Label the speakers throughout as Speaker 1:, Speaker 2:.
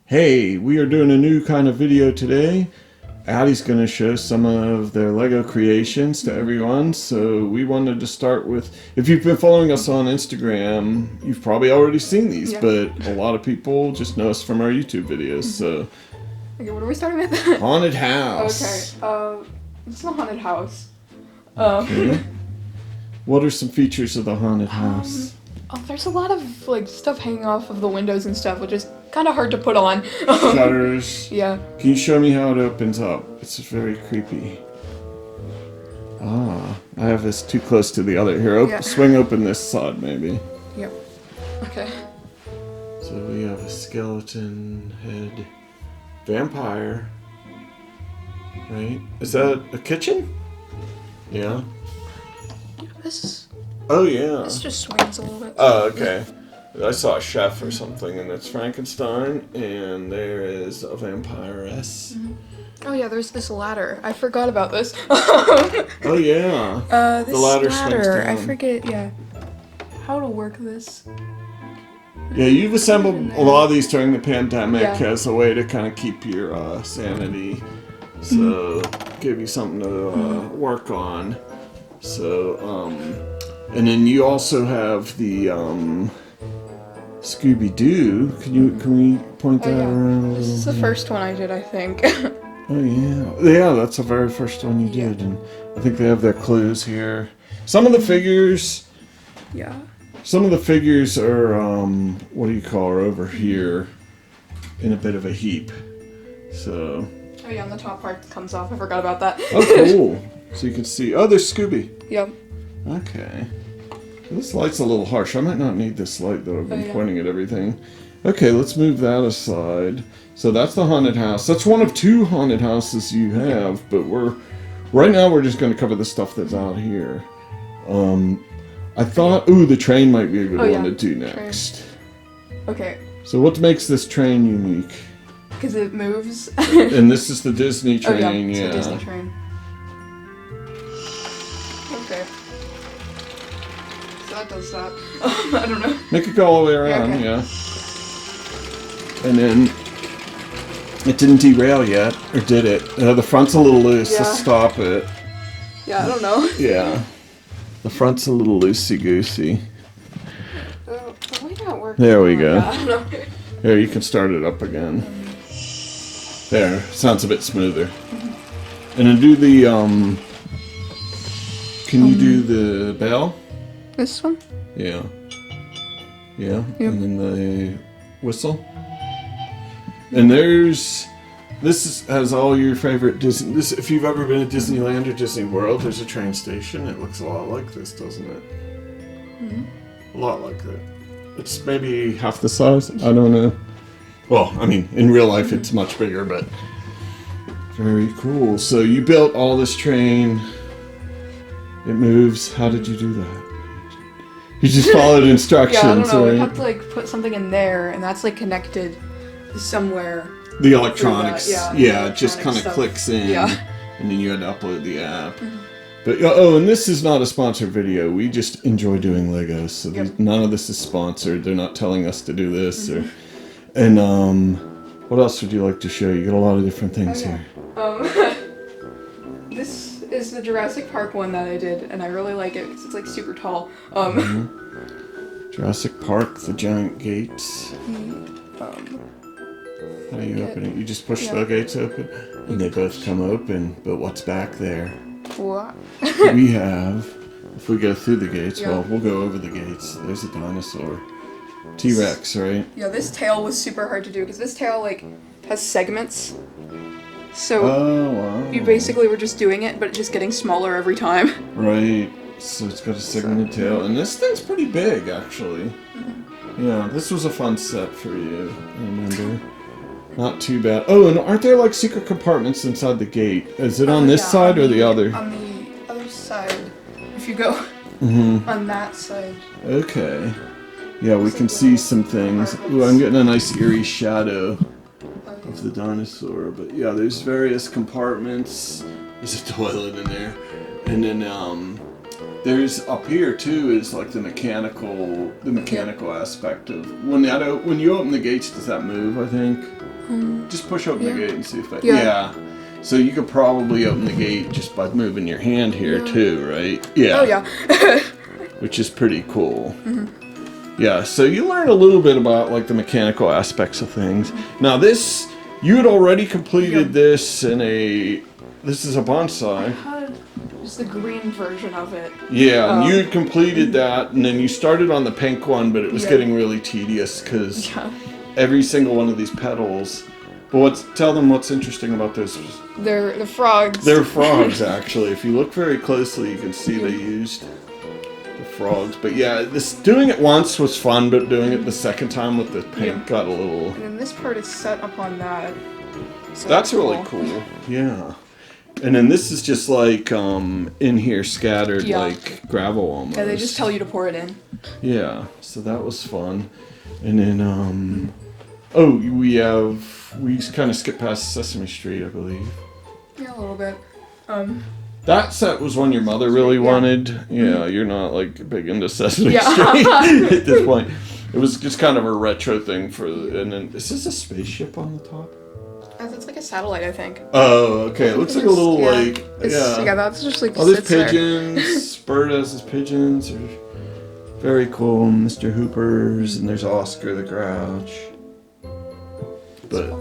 Speaker 1: Hey, we are doing a new kind of video today. Addie's going to show some of their Lego creations to everyone. So we wanted to start with, if you've been following us on Instagram, you've probably already seen these, but a lot of people just know us from our YouTube videos. So,
Speaker 2: okay, what are we starting with?
Speaker 1: Haunted house.
Speaker 2: Okay, it's a haunted house.
Speaker 1: Okay. What are some features of the haunted house?
Speaker 2: There's a lot of like stuff hanging off of the windows and stuff, which is kind of hard to put on.
Speaker 1: Shutters.
Speaker 2: Yeah.
Speaker 1: Can you show me how it opens up? It's very creepy. I have this too close to the other. Here, swing open this side maybe.
Speaker 2: Yep. Okay.
Speaker 1: So we have a skeleton head. Vampire. Right? Is that a kitchen? Yeah. Oh yeah.
Speaker 2: This just swings a little bit.
Speaker 1: Oh, okay. I saw a chef or something, and it's Frankenstein, and there is a vampiress.
Speaker 2: Mm-hmm. Oh yeah, there's this ladder. I forgot about this.
Speaker 1: Oh yeah.
Speaker 2: This
Speaker 1: the ladder swings down.
Speaker 2: I forget. Yeah. How to work this.
Speaker 1: Yeah, you've assembled a lot of these during the pandemic as a way to kind of keep your sanity. So, give you something to work on. So, and then you also have the Scooby-Doo. Can we point that around a little?
Speaker 2: This is the first one I did, I think.
Speaker 1: Oh yeah, that's the very first one you did, and I think they have their clues here. Some of the figures.
Speaker 2: Yeah.
Speaker 1: Some of the figures are what do you call her over here, in a bit of a heap. So.
Speaker 2: Oh yeah, and the top part comes off. I forgot about that.
Speaker 1: Oh cool. So you can see. Oh, there's Scooby.
Speaker 2: Yep.
Speaker 1: Okay. This light's a little harsh. I might not need this light though. I've been pointing at everything. Okay, let's move that aside. So that's the haunted house. That's one of two haunted houses you have, but right now we're just going to cover the stuff that's out here. I thought, the train might be a good one to do next.
Speaker 2: Train. Okay.
Speaker 1: So what makes this train unique?
Speaker 2: Because it moves.
Speaker 1: And this is the Disney train,
Speaker 2: it's the Disney train. Okay. So that does that. I don't know.
Speaker 1: Make it go all the way around, And then it didn't derail yet, or did it? The front's a little loose. Let's stop it.
Speaker 2: Yeah, I don't know.
Speaker 1: Yeah. The front's a little loosey-goosey.
Speaker 2: The way that works.
Speaker 1: There we go.
Speaker 2: I don't know.
Speaker 1: Here, you can start it up again. There. Sounds a bit smoother. And then do the, can you do the bell?
Speaker 2: This one?
Speaker 1: Yeah. Yeah. Yep. And then the whistle. And has all your favorite Disney. If you've ever been to Disneyland or Disney World, there's a train station. It looks a lot like this, doesn't it? Mm-hmm. A lot like that. It's maybe half the size. I don't know. Well, I mean, in real life, it's much bigger, but very cool. So you built all this train. It moves. How did you do that? You just followed instructions,
Speaker 2: I don't know.
Speaker 1: right?
Speaker 2: We have to put something in there, and that's connected somewhere.
Speaker 1: The electronics,
Speaker 2: it
Speaker 1: just kind of clicks in, and then you had to upload the app.
Speaker 2: Mm-hmm.
Speaker 1: But and this is not a sponsored video. We just enjoy doing Legos, so none of this is sponsored. They're not telling us to do this, and what else would you like to show? You got a lot of different things here.
Speaker 2: This is the Jurassic Park one that I did, and I really like it because it's super tall.
Speaker 1: Jurassic Park, the giant gates. How do you open it? You just push the gates open, and they both come open. But what's back there?
Speaker 2: What?
Speaker 1: We have, if we go through the gates, well, we'll go over the gates. There's a dinosaur. T-Rex, right?
Speaker 2: Yeah, this tail was super hard to do because this tail, has segments. So you basically were just doing it, but just getting smaller every time.
Speaker 1: Right. So it's got a segmented tail. And this thing's pretty big, actually. Yeah, this was a fun set for you, I remember. Not too bad. Oh, and aren't there secret compartments inside the gate? Is it on this side or the other?
Speaker 2: On the other side. If you go on that side.
Speaker 1: Okay. Yeah, we can see some things. Ooh, I'm getting a nice eerie shadow of the dinosaur. But yeah, there's various compartments. There's a toilet in there. And then there's up here too is the mechanical aspect of when you open the gates. Does that move? I think. Just push open the gate and see if it...
Speaker 2: Yeah.
Speaker 1: Yeah. So you could probably open the gate just by moving your hand here too, right? Yeah.
Speaker 2: Oh yeah.
Speaker 1: Which is pretty cool. Yeah, so you learn a little bit about like the mechanical aspects of things. Now this, you had already completed this in a... This is a bonsai.
Speaker 2: Just the green version of it.
Speaker 1: Yeah, and you had completed that, and then you started on the pink one, but it was getting really tedious because every single one of these petals. But tell them what's interesting about this.
Speaker 2: They're the frogs.
Speaker 1: They're frogs, actually. If you look very closely, you can see they used the frogs. But yeah, this doing it once was fun, but doing it the second time with the pink got a little...
Speaker 2: And then this part is set upon that. So
Speaker 1: that's really cool. Yeah. And then this is just like in here scattered like gravel almost.
Speaker 2: Yeah, they just tell you to pour it in.
Speaker 1: Yeah, so that was fun. And then we kind of skipped past Sesame Street, I believe.
Speaker 2: Yeah, a little bit.
Speaker 1: That set was one your mother really wanted. Yeah, you're not like big into Sesame Street at this point. It was just kind of a retro thing for. And then is this a spaceship on the top?
Speaker 2: It's like a satellite, I think.
Speaker 1: Oh, okay. It looks like a little like
Speaker 2: yeah. That's just like.
Speaker 1: Oh, there's pigeons. Bird has his pigeons. Very cool. Mr. Hooper's, and there's Oscar the Grouch. But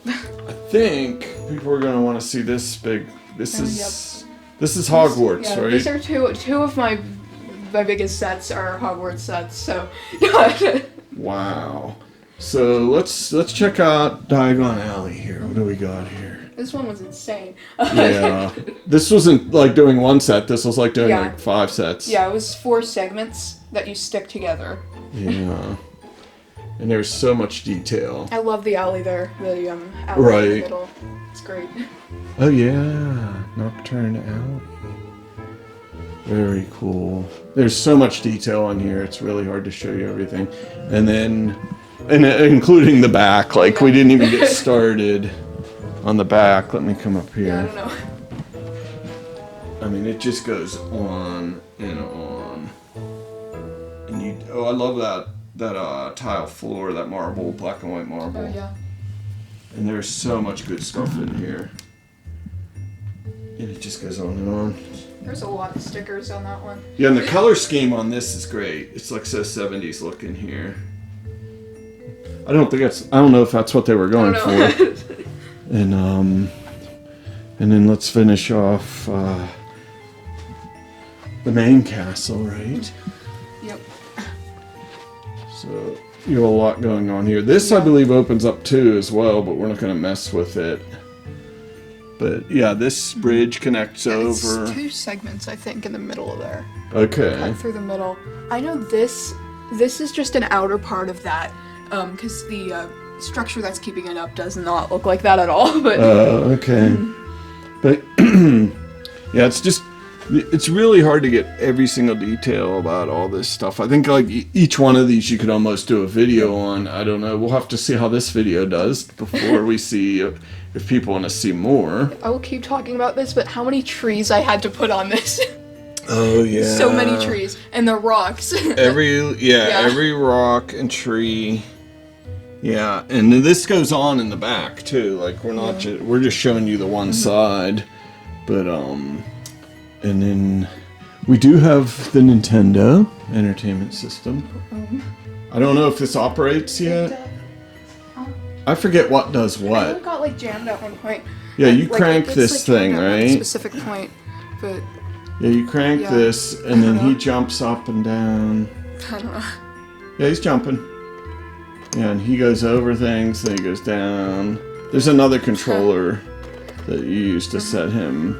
Speaker 1: I think people are gonna want to see this big. This is Hogwarts, right?
Speaker 2: These are two of my biggest sets are Hogwarts sets. So.
Speaker 1: Wow. So let's check out Diagon Alley here. What do we got here?
Speaker 2: This one was insane.
Speaker 1: Yeah. This wasn't like doing one set. This was like doing like 5 sets.
Speaker 2: Yeah, it was 4 segments that you stick together.
Speaker 1: Yeah. And there's so much detail.
Speaker 2: I love the alley there. The alley in the middle. It's great.
Speaker 1: Oh yeah. Nocturne Alley. Very cool. There's so much detail on here. It's really hard to show you everything. And then... And including the back, like we didn't even get started on the back. Let me come up here.
Speaker 2: Yeah, I don't know.
Speaker 1: I mean, it just goes on and on. And I love that tile floor, that marble, black and white marble.
Speaker 2: Oh yeah.
Speaker 1: And there's so much good stuff in here. And it just goes on and on.
Speaker 2: There's a lot of stickers on that one.
Speaker 1: Yeah, and the color scheme on this is great. It's like so 70s looking here. I don't know if that's what they were going for. And then let's finish off the main castle, right?
Speaker 2: Yep.
Speaker 1: So you have a lot going on here. This I believe opens up too as well, but we're not going to mess with it. But yeah, this bridge connects over.
Speaker 2: It's 2 segments, I think, in the middle of there.
Speaker 1: Okay.
Speaker 2: Cut through the middle. I know this is just an outer part of that. Because the structure that's keeping it up does not look like that at all. But
Speaker 1: okay. But yeah, it's really hard to get every single detail about all this stuff. I think like each one of these you could almost do a video on. I don't know. We'll have to see how this video does before we see if people want to see more.
Speaker 2: I will keep talking about this, but how many trees I had to put on this?
Speaker 1: Oh yeah.
Speaker 2: So many trees and the rocks.
Speaker 1: Every rock and tree. Yeah, and then this goes on in the back too. Like we're just showing you the one side, but and then we do have the Nintendo Entertainment System. I don't know if this operates yet. I forget what does what.
Speaker 2: I know it got like jammed at one point.
Speaker 1: Yeah, you crank this thing, right?
Speaker 2: At a specific point, but
Speaker 1: yeah, you crank this, and then he jumps up and down.
Speaker 2: I don't know.
Speaker 1: Yeah, he's jumping. Yeah, and he goes over things, then he goes down. There's another controller that you use to set him.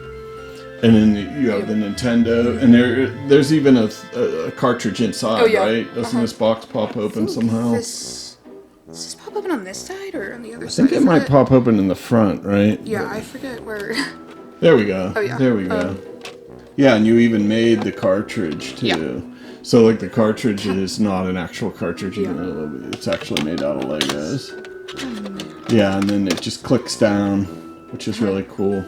Speaker 1: And then you have the Nintendo, and there's even a cartridge inside, right? Doesn't this box pop open somehow?
Speaker 2: Does this pop open on this side or on the other side?
Speaker 1: I think it might pop open in the front, right?
Speaker 2: Yeah, I forget where.
Speaker 1: There we go.
Speaker 2: Oh, yeah.
Speaker 1: There we go. Yeah, and you even made the cartridge, too. Yeah. So, like, the cartridge is not an actual cartridge, even though it's actually made out of Legos. Yeah, and then it just clicks down, which is really cool.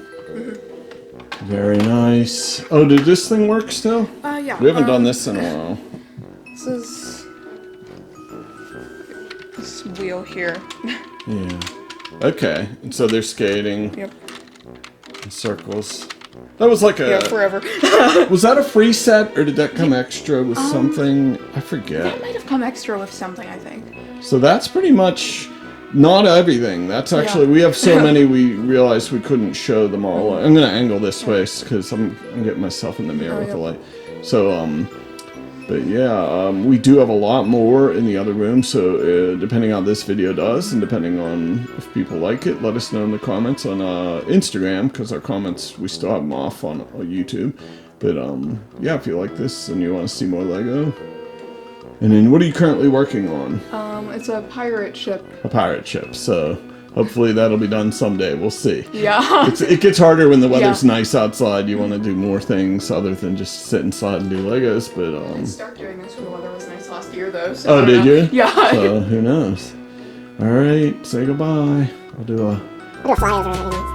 Speaker 1: Very nice. Oh, did this thing work still?
Speaker 2: Yeah.
Speaker 1: We haven't done this in a while.
Speaker 2: This is this wheel here.
Speaker 1: Yeah. Okay, and so they're skating.
Speaker 2: Yep.
Speaker 1: In circles. That was like a...
Speaker 2: Yeah, forever.
Speaker 1: Was that a free set, or did that come extra with something? I forget.
Speaker 2: That might have come extra with something, I think.
Speaker 1: So that's pretty much not everything. That's actually... We have so many we realized we couldn't show them all. I'm going to angle this way because I'm getting myself in the mirror with the light. So, but yeah, we do have a lot more in the other room, so depending on how this video does, and depending on if people like it, let us know in the comments on Instagram, because our comments, we still have them off on YouTube. But yeah, if you like this and you want to see more Lego. And then what are you currently working on?
Speaker 2: It's a pirate ship.
Speaker 1: A pirate ship, so hopefully that'll be done someday. We'll see.
Speaker 2: Yeah.
Speaker 1: It gets harder when the weather's nice outside. You want to do more things other than just sit inside and do Legos. But
Speaker 2: I didn't start doing this when the weather was nice last year, though. So
Speaker 1: oh, did you?
Speaker 2: Yeah.
Speaker 1: So who knows? All right, say goodbye. I'll do a
Speaker 3: flyover.